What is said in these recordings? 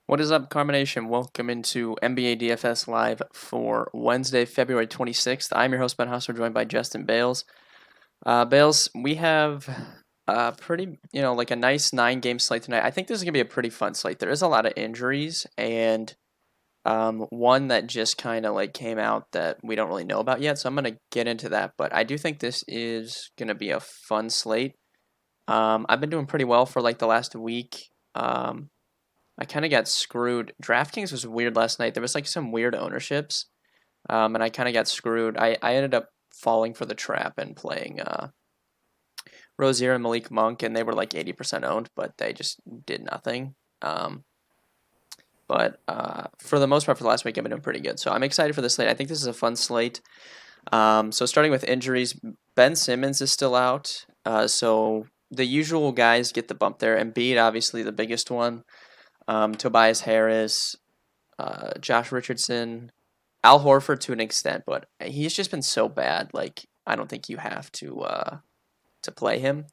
What is up, Carbonation? Welcome into NBA DFS Live for Wednesday, February 26th. I'm your host, Ben Husser, joined by Justin Bales. Bales, we have pretty, like a nice 9 game slate tonight. I think this is going to be a pretty fun slate. There is a lot of injuries, and one that just kind of like came out that we don't really know about yet. So I'm going to get into that. But I do think this is going to be a fun slate. I've been doing pretty well for like the last week. I kind of got screwed. DraftKings was weird last night. There was like some weird ownerships, and I kind of got screwed. I ended up falling for the trap and playing Rozier and Malik Monk, and they were like 80% owned, but they just did nothing. But for the most part, for the last week, I've been doing pretty good. So I'm excited for this slate. I think this is a fun slate. So starting with injuries, Ben Simmons is still out. So the usual guys get the bump there. Embiid, obviously the biggest one. Tobias Harris, Josh Richardson, Al Horford to an extent, but he's just been so bad. Like I don't think you have to play him.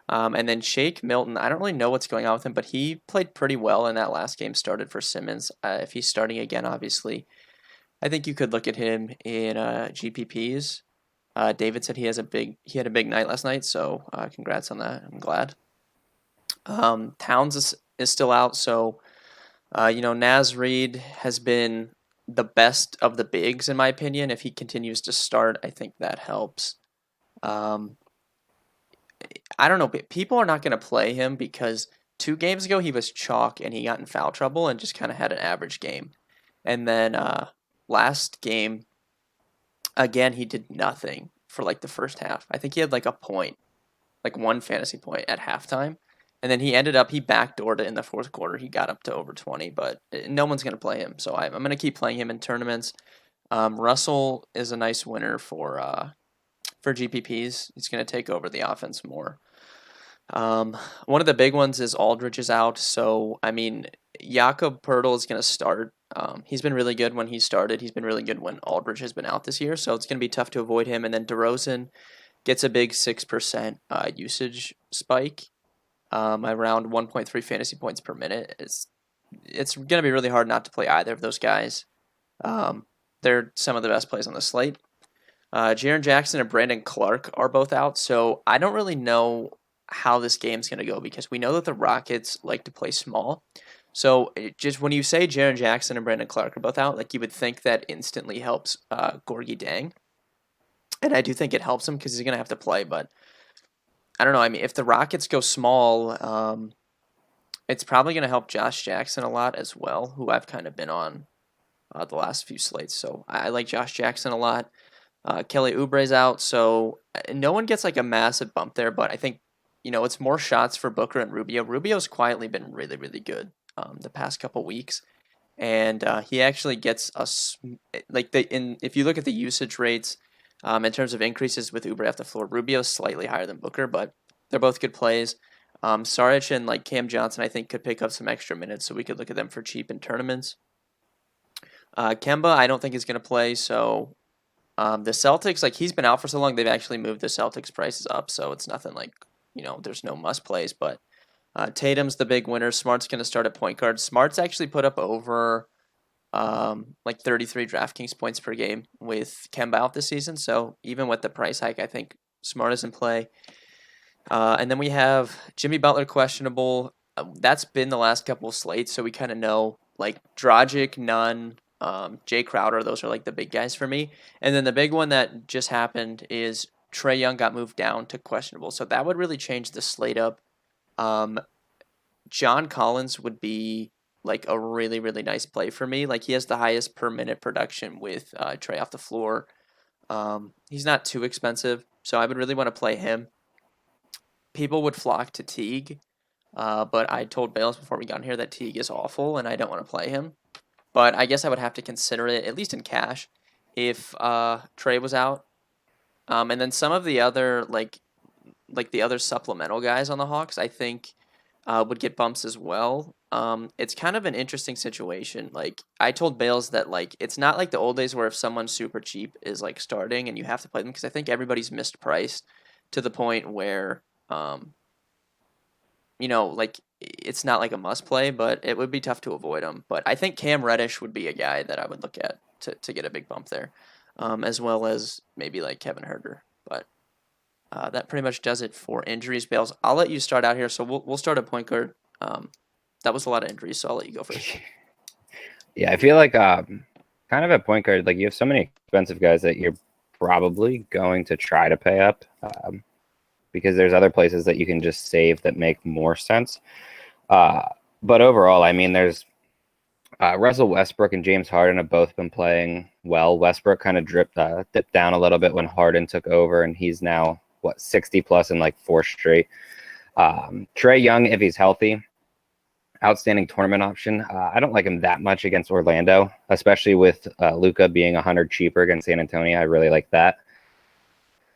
And then Shake Milton, I don't really know what's going on with him, but he played pretty well in that last game. Started for Simmons. If he's starting again, obviously, I think you could look at him in GPPs. David said he had a big night last night, so congrats on that. I'm glad. Towns is still out, so Naz Reid has been the best of the bigs in my opinion. If he continues to start, I think that helps. Um, I don't know, but people are not going to play him because 2 games ago he was chalk and he got in foul trouble and just kind of had an average game. And then last game, again, he did nothing for like the first half. I think he had like a point, like one fantasy point at halftime. And then he backdoored it in the fourth quarter. He got up to over 20, but no one's going to play him. So I'm going to keep playing him in tournaments. Russell is a nice winner for GPPs. He's going to take over the offense more. One of the big ones is Aldridge is out. So, I mean, Jakob Pertl is going to start. He's been really good when he started. He's been really good when Aldridge has been out this year. So it's going to be tough to avoid him. And then DeRozan gets a big 6% usage spike. Around 1.3 fantasy points per minute. It's going to be really hard not to play either of those guys. They're some of the best plays on the slate. Jaren Jackson and Brandon Clark are both out, so I don't really know how this game's going to go because we know that the Rockets like to play small. So just when you say Jaren Jackson and Brandon Clark are both out, like you would think that instantly helps Gorgie Dang. And I do think it helps him because he's going to have to play, but I don't know. I mean, if the Rockets go small, it's probably going to help Josh Jackson a lot as well, who I've kind of been on the last few slates. So I like Josh Jackson a lot. Kelly Oubre's out, so no one gets like a massive bump there, but I think, it's more shots for Booker and Rubio. Rubio's quietly been really, really good the past couple weeks. And he actually gets us if you look at the usage rates in terms of increases with Oubre off the floor, Rubio's slightly higher than Booker, but they're both good plays. Saric and like Cam Johnson, I think, could pick up some extra minutes, so we could look at them for cheap in tournaments. Kemba, I don't think is going to play, so the Celtics, like he's been out for so long, they've actually moved the Celtics prices up, so it's nothing like, there's no must plays, but Tatum's the big winner. Smart's going to start at point guard. Smart's actually put up over like 33 DraftKings points per game with Kemba out this season. So even with the price hike, I think Smart is in play. And then we have Jimmy Butler questionable. That's been the last couple of slates, so we kind of know like Dragic, Nunn, Jay Crowder. Those are like the big guys for me. And then the big one that just happened is Trae Young got moved down to questionable. So that would really change the slate up. John Collins would be like a really, really nice play for me. Like he has the highest per minute production with Trae off the floor. He's not too expensive, so I would really want to play him. People would flock to Teague, but I told Bales before we got in here that Teague is awful and I don't want to play him. But I guess I would have to consider it, at least in cash, if Trae was out. And then some of the other like the other supplemental guys on the Hawks, I think would get bumps as well. It's kind of an interesting situation. Like I told Bales that like it's not like the old days where if someone super cheap is like starting and you have to play them because I think everybody's mispriced to the point where like it's not like a must play, but it would be tough to avoid him. But I think Cam Reddish would be a guy that I would look at to get a big bump there, as well as maybe like Kevin Herter. But that pretty much does it for injuries. Bales, I'll let you start out here. So we'll start at point guard. That was a lot of injuries, so I'll let you go first. Yeah, I feel like kind of at point guard, like you have so many expensive guys that you're probably going to try to pay up because there's other places that you can just save that make more sense. But overall, I mean, there's Russell Westbrook and James Harden have both been playing well. Westbrook kind of dipped down a little bit when Harden took over, and he's now, 60 plus in like 4 straight. Trae Young, if he's healthy, outstanding tournament option. I don't like him that much against Orlando, especially with Luka being 100 cheaper against San Antonio. I really like that.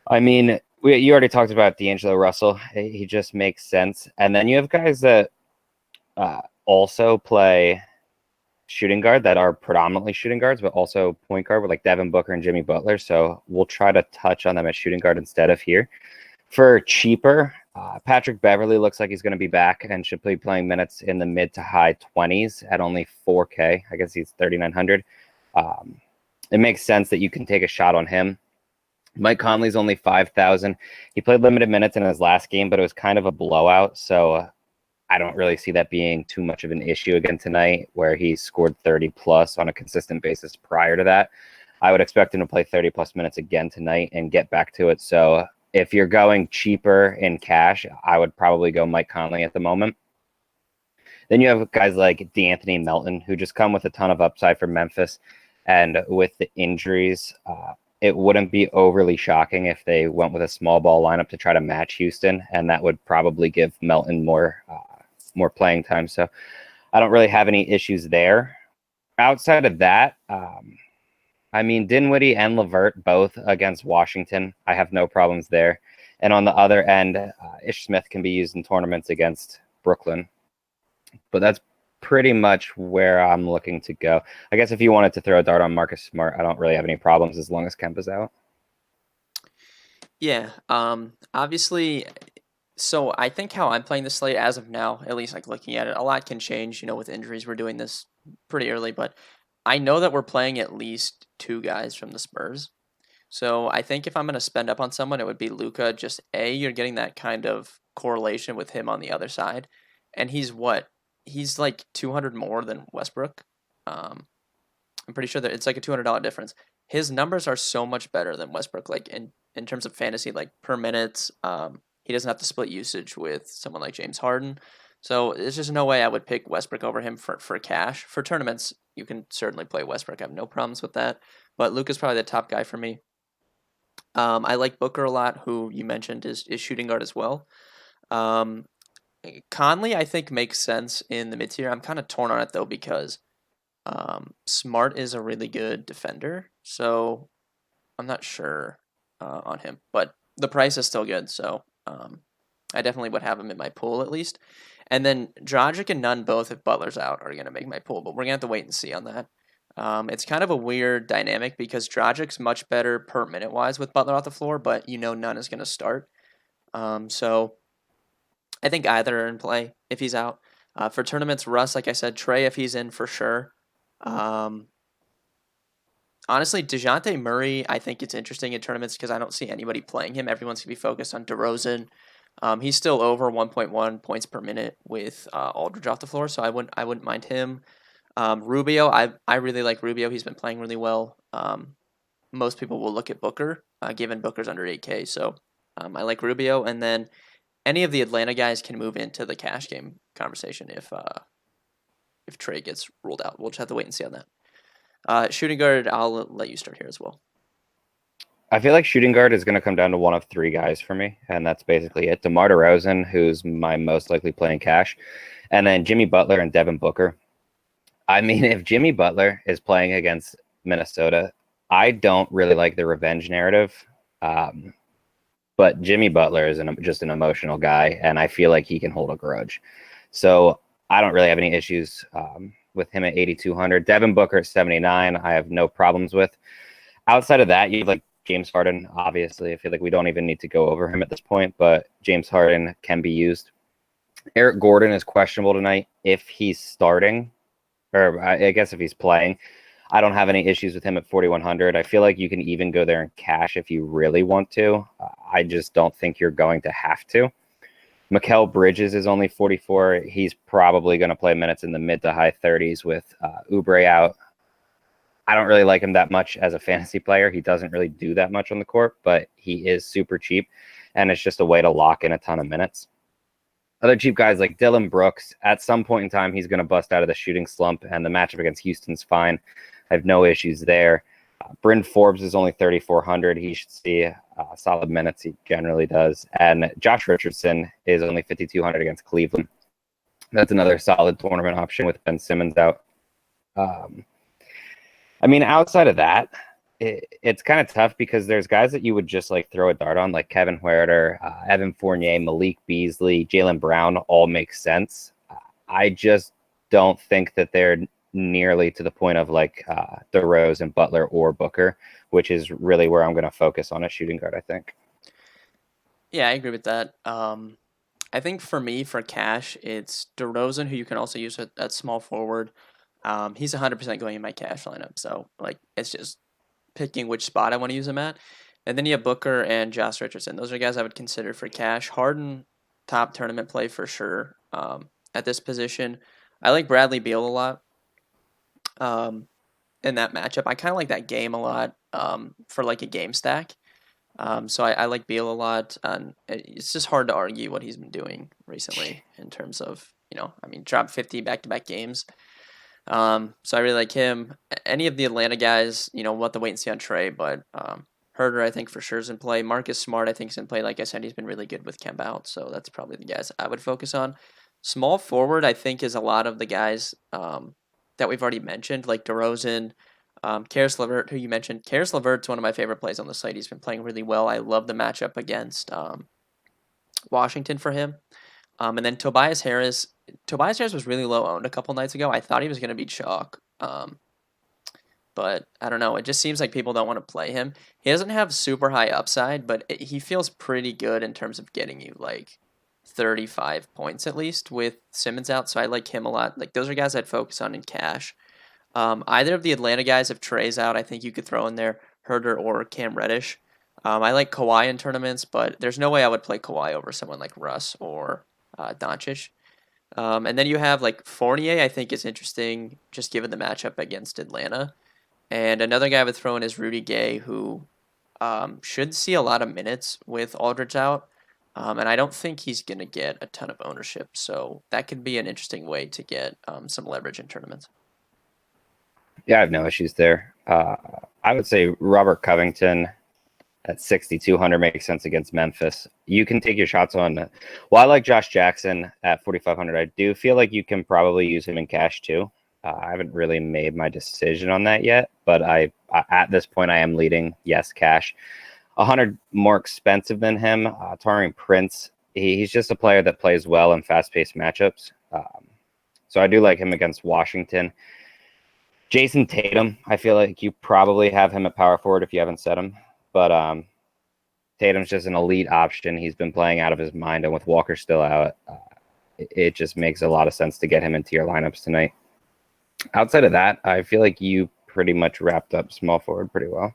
I mean, you already talked about D'Angelo Russell. He just makes sense. And then you have guys that also play shooting guard that are predominantly shooting guards, but also point guard with like Devin Booker and Jimmy Butler. So we'll try to touch on them at shooting guard instead of here. For cheaper, Patrick Beverly looks like he's going to be back and should be playing minutes in the mid to high 20s at only 4K. I guess he's 3,900. It makes sense that you can take a shot on him. Mike Conley's only 5,000. He played limited minutes in his last game, but it was kind of a blowout. So I don't really see that being too much of an issue again tonight, where he scored 30 plus on a consistent basis prior to that. I would expect him to play 30 plus minutes again tonight and get back to it. So if you're going cheaper in cash, I would probably go Mike Conley at the moment. Then you have guys like D'Anthony Melton, who just come with a ton of upside for Memphis. And with the injuries, it wouldn't be overly shocking if they went with a small ball lineup to try to match Houston, and that would probably give Melton more playing time. So I don't really have any issues there. Outside of that, I mean, Dinwiddie and LeVert both against Washington. I have no problems there. And on the other end, Ish Smith can be used in tournaments against Brooklyn. But that's pretty much where I'm looking to go. I guess if you wanted to throw a dart on Marcus Smart, I don't really have any problems as long as Kemba's out. Yeah, obviously, so I think how I'm playing the slate as of now, at least like looking at it, a lot can change, with injuries. We're doing this pretty early, but I know that we're playing at least 2 guys from the Spurs. So I think if I'm going to spend up on someone, it would be Luka. Just you're getting that kind of correlation with him on the other side. And he's what? He's like 200 more than Westbrook. I'm pretty sure that it's like a $200 difference. His numbers are so much better than Westbrook, like in terms of fantasy, like per minutes. He doesn't have to split usage with someone like James Harden. So there's just no way I would pick Westbrook over him for cash. For tournaments, you can certainly play Westbrook. I have no problems with that. But Luka's probably the top guy for me. I like Booker a lot, who you mentioned is shooting guard as well. Conley, I think, makes sense in the mid tier. I'm kind of torn on it though because Smart is a really good defender, so I'm not sure on him. But the price is still good, so I definitely would have him in my pool at least. And then Dragic and Nunn both, if Butler's out, are going to make my pool, but we're going to have to wait and see on that. It's kind of a weird dynamic because Dragic's much better per minute wise with Butler off the floor, but Nunn is going to start. So I think either are in play if he's out. For tournaments, Russ, like I said, Trae if he's in for sure. Honestly, DeJounte Murray, I think it's interesting in tournaments because I don't see anybody playing him. Everyone's going to be focused on DeRozan. He's still over 1.1 points per minute with Aldridge off the floor, so I wouldn't mind him. Rubio, I really like Rubio. He's been playing really well. Most people will look at Booker, given Booker's under 8K. So I like Rubio, and then any of the Atlanta guys can move into the cash game conversation if Trae gets ruled out. We'll just have to wait and see on that. Shooting guard, I'll let you start here as well. I feel like shooting guard is going to come down to one of 3 guys for me, and that's basically it. DeMar DeRozan, who's my most likely playing cash, and then Jimmy Butler and Devin Booker. I mean, if Jimmy Butler is playing against Minnesota, I don't really like the revenge narrative. But Jimmy Butler is just an emotional guy, and I feel like he can hold a grudge. So I don't really have any issues with him at 8,200. Devin Booker at 79, I have no problems with. Outside of that, you have like James Harden, obviously. I feel like we don't even need to go over him at this point, but James Harden can be used. Eric Gordon is questionable tonight. If he's starting, or I guess if he's playing, I don't have any issues with him at 4,100. I feel like you can even go there in cash if you really want to. I just don't think you're going to have to. Mikal Bridges is only 44. He's probably going to play minutes in the mid to high 30s with Oubre out. I don't really like him that much as a fantasy player. He doesn't really do that much on the court, but he is super cheap, and it's just a way to lock in a ton of minutes. Other cheap guys like Dylan Brooks, at some point in time, he's going to bust out of the shooting slump, and the matchup against Houston's fine. I have no issues there. Bryn Forbes is only 3,400. He should see solid minutes. He generally does. And Josh Richardson is only 5,200 against Cleveland. That's another solid tournament option with Ben Simmons out. I mean, outside of that, it's kind of tough because there's guys that you would just like throw a dart on, like Kevin Huerter, Evan Fournier, Malik Beasley, Jaylen Brown, all make sense. I just don't think that they're nearly to the point of like DeRozan, Butler, or Booker, which is really where I'm going to focus on a shooting guard, I think. Yeah, I agree with that. I think for me, for cash, it's DeRozan, who you can also use at small forward. He's 100% going in my cash lineup, so like it's just picking which spot I want to use him at. And then you have Booker and Josh Richardson. Those are guys I would consider for cash. Harden, top tournament play for sure. At this position, I like Bradley Beal a lot. Um, in that matchup, I kind of like that game a lot. For like a game stack. So I like Beal a lot, and it's just hard to argue what he's been doing recently in terms of, I mean, drop 50 back-to-back games. So I really like him. Any of the Atlanta guys, we'll have to wait and see on Trey, but Herder, I think for sure is in play. Marcus Smart, I think is in play. Like I said, he's been really good with Kemba out, so that's probably the guys I would focus on. Small forward, I think, is a lot of the guys that we've already mentioned, like DeRozan, Karis LeVert, who you mentioned. Karis LeVert's one of my favorite plays on the site. He's been playing really well. I love the matchup against Washington for him. And then Tobias Harris. Tobias Harris was really low owned a couple nights ago. I thought he was going to be chalk. But I don't know. It just seems like people don't want to play him. He doesn't have super high upside, but he feels pretty good in terms of getting you like 35 points at least with Simmons out. So I like him a lot. Like those are guys I'd focus on in cash. Either of the Atlanta guys, if Trey's out, I think you could throw in there Herder or Cam Reddish. I like Kawhi in tournaments, but there's no way I would play Kawhi over someone like Russ or Doncic. And then you have like Fournier, I think is interesting just given the matchup against Atlanta. And another guy I would throw in is Rudy Gay, who should see a lot of minutes with Aldridge out. And I don't think he's going to get a ton of ownership. So that could be an interesting way to get some leverage in tournaments. Yeah, I have no issues there. I would say Robert Covington at 6,200 makes sense against Memphis. You can take your shots on. Well, I like Josh Jackson at 4,500. I do feel like you can probably use him in cash too. I haven't really made my decision on that yet, but I at this point I am leading yes cash. 100 more expensive than him. Taurean Prince. He's just a player that plays well in fast-paced matchups. So I do like him against Washington. Jason Tatum, I feel like you probably have him at power forward if you haven't set him. But Tatum's just an elite option. He's been playing out of his mind, and with Walker still out, it just makes a lot of sense to get him into your lineups tonight. Outside of that, I feel like you pretty much wrapped up small forward pretty well.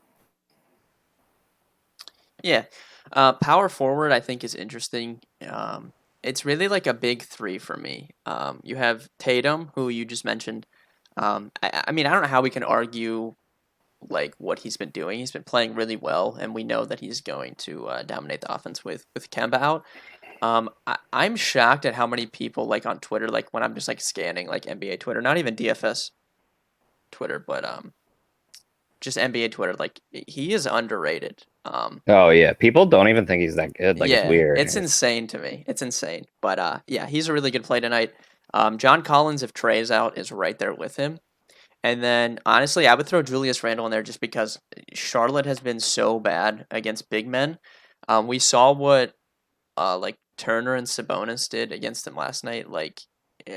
Yeah. Power forward, I think, is interesting. It's really like a big three for me. You have Tatum, who you just mentioned. I mean, I don't know how we can argue like what he's been doing. He's been playing really well, and we know that he's going to dominate the offense with Kemba out. I'm shocked at how many people like on Twitter, like when I'm just like scanning like NBA Twitter, not even DFS Twitter, but just NBA Twitter, like he is underrated. Oh yeah, people don't even think he's that good. Like it's Yeah, weird. it's insane to me. It's insane. But yeah, he's a really good play tonight. John Collins, if Trey's out, is right there with him. And then honestly, I would throw Julius Randle in there just because Charlotte has been so bad against big men. We saw what like Turner and Sabonis did against him last night. Like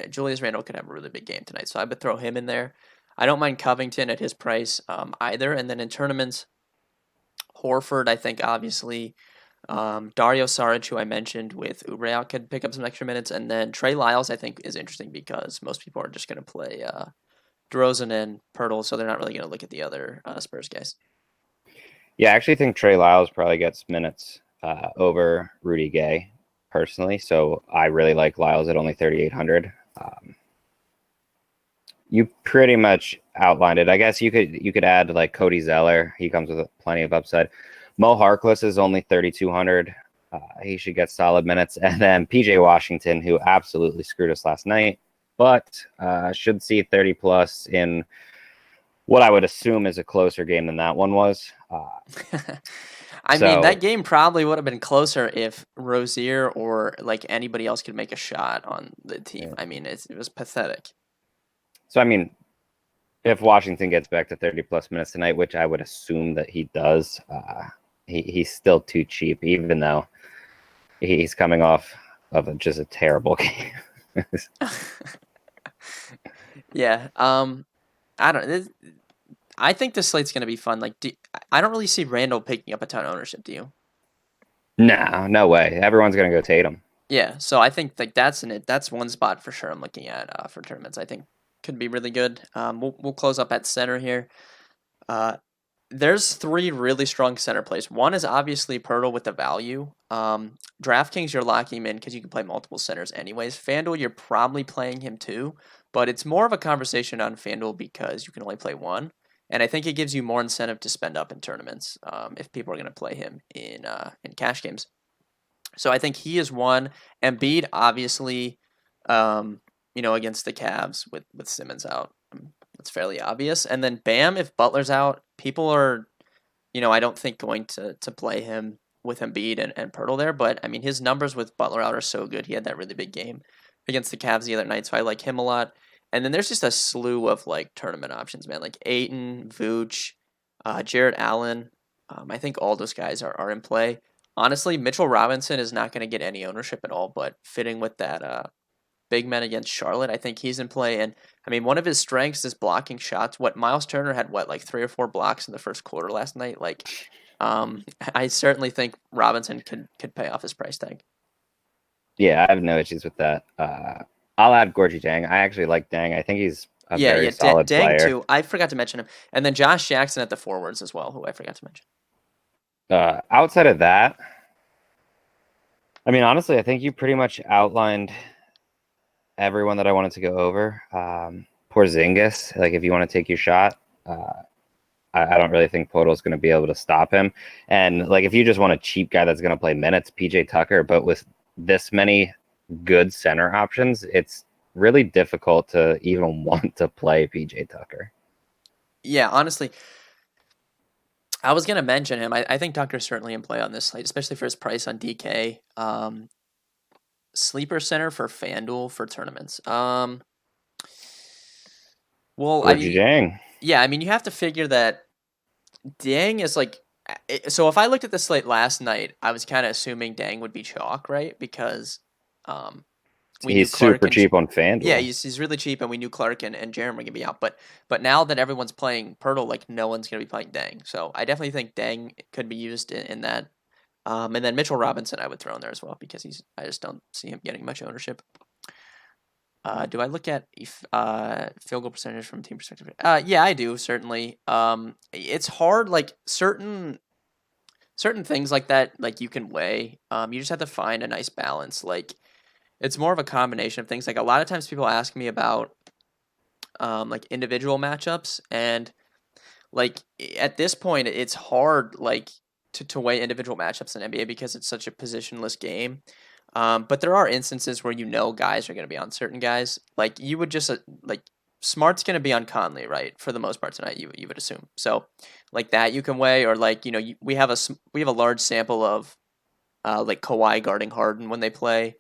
Julius Randle could have a really big game tonight, so I would throw him in there. I don't mind Covington at his price either. And then in tournaments, Horford, I think obviously. Dario Saric, who I mentioned with Ubre out, could pick up some extra minutes, and then Trey Lyles I think is interesting because most people are just going to play DeRozan and Pirtle, so they're not really going to look at the other Spurs guys. Yeah, I actually think Trey Lyles probably gets minutes over Rudy Gay personally. So I really like Lyles at only 3,800. You pretty much outlined it. I guess you could add like Cody Zeller. He comes with plenty of upside. Mo Harkless is only 3,200. He should get solid minutes. And then PJ Washington, who absolutely screwed us last night, but should see 30 plus in what I would assume is a closer game than that one was. I mean, that So, game probably would have been closer if Rozier or like anybody else could make a shot on the team. yeah. I mean, it was pathetic. So I mean, if Washington gets back to 30 plus minutes tonight, which I would assume that he does, he's still too cheap, even though he's coming off of just a terrible game. Yeah. I don't. I think the slate's gonna be fun. Like, I don't really see Randall picking up a ton of ownership. Do you? No, no way. Everyone's gonna go Tatum. Yeah. So I think like that's one spot for sure. I'm looking at for tournaments. I think could be really good. We'll close up at center here. Uh, there's three really strong center plays. One is obviously Pirtle with the value. DraftKings, you're locking him in because you can play multiple centers anyways. FanDuel, you're probably playing him too, but it's more of a conversation on FanDuel because you can only play one. And I think it gives you more incentive to spend up in tournaments if people are going to play him in cash games. So I think he is one. Embiid, obviously, against the Cavs with Simmons out. That's fairly obvious. And then Bam, if Butler's out, people are, I don't think going to play him with Embiid and Pirtle there. But I mean, his numbers with Butler out are so good. He had that really big game against the Cavs the other night, so I like him a lot. And then there's just a slew of like tournament options, man. Like Ayton, Vooch, Jarrett Allen. I think all those guys are in play. Honestly, Mitchell Robinson is not going to get any ownership at all, but fitting with that big men against Charlotte, I think he's in play. And I mean, one of his strengths is blocking shots. What Miles Turner had, like 3 or 4 blocks in the first quarter last night. Like, I certainly think Robinson could pay off his price tag. Yeah, I have no issues with that. I'll add Gorgie Dang. I actually like Dang. I think he's a Yeah, very yeah, solid Dang player. too. I forgot to mention him, and then Josh Jackson at the forwards as well, who I forgot to mention. Outside of that, I mean, honestly, I think you pretty much outlined everyone that I wanted to go over. Porzingis, like if you want to take your shot, I don't really think Poeltl's going to be able to stop him. And like if you just want a cheap guy that's going to play minutes, PJ Tucker. But with this many good center options, it's really difficult to even want to play PJ Tucker. Yeah, honestly, I was gonna mention him. I think Tucker's certainly in play on this slate, especially for his price on DK. Sleeper center for FanDuel for tournaments. Well, I Gorgie mean, Jang. yeah, I mean, you have to figure that Dang is like. So if I looked at the slate last night, I was kind of assuming Dang would be chalk, right? Because um, we knew He's Clark super and cheap on yeah, FanDuel. he's really cheap, and we knew Clark and Jeremy were gonna be out. But now that everyone's playing Pirtle, like no one's gonna be playing Dang. So I definitely think Dang could be used in that. And then Mitchell Robinson I would throw in there as well because I just don't see him getting much ownership. Do I look at field goal percentage from a team perspective? Yeah, I do certainly. It's hard, like certain things like that, like you can weigh. You just have to find a nice balance. Like it's more of a combination of things. Like a lot of times people ask me about like individual matchups, and like at this point it's hard like to weigh individual matchups in NBA because it's such a positionless game. But there are instances where guys are going to be on certain guys. Like you would just like Smart's going to be on Conley, right? For the most part tonight, you would assume. So like that you can weigh, or like we have a large sample of like Kawhi guarding Harden when they play.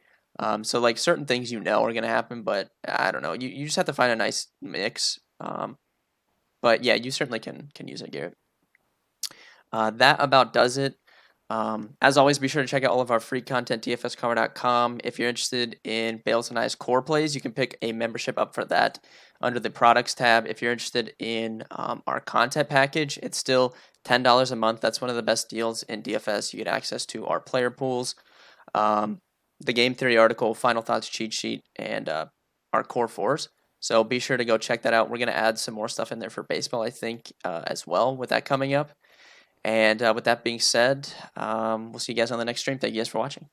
So like certain things are going to happen, but I don't know. You just have to find a nice mix. But yeah, you certainly can use it, Garrett. That about does it. As always, be sure to check out all of our free content, dfscover.com. If you're interested in Bales and I's core plays, you can pick a membership up for that under the products tab. If you're interested in our content package, it's still $10 a month. That's one of the best deals in DFS. You get access to our player pools, um, the game theory article, final thoughts cheat sheet, and our core fours. So be sure to go check that out. We're going to add some more stuff in there for baseball, I think, as well, with that coming up. And with that being said, we'll see you guys on the next stream. Thank you guys for watching.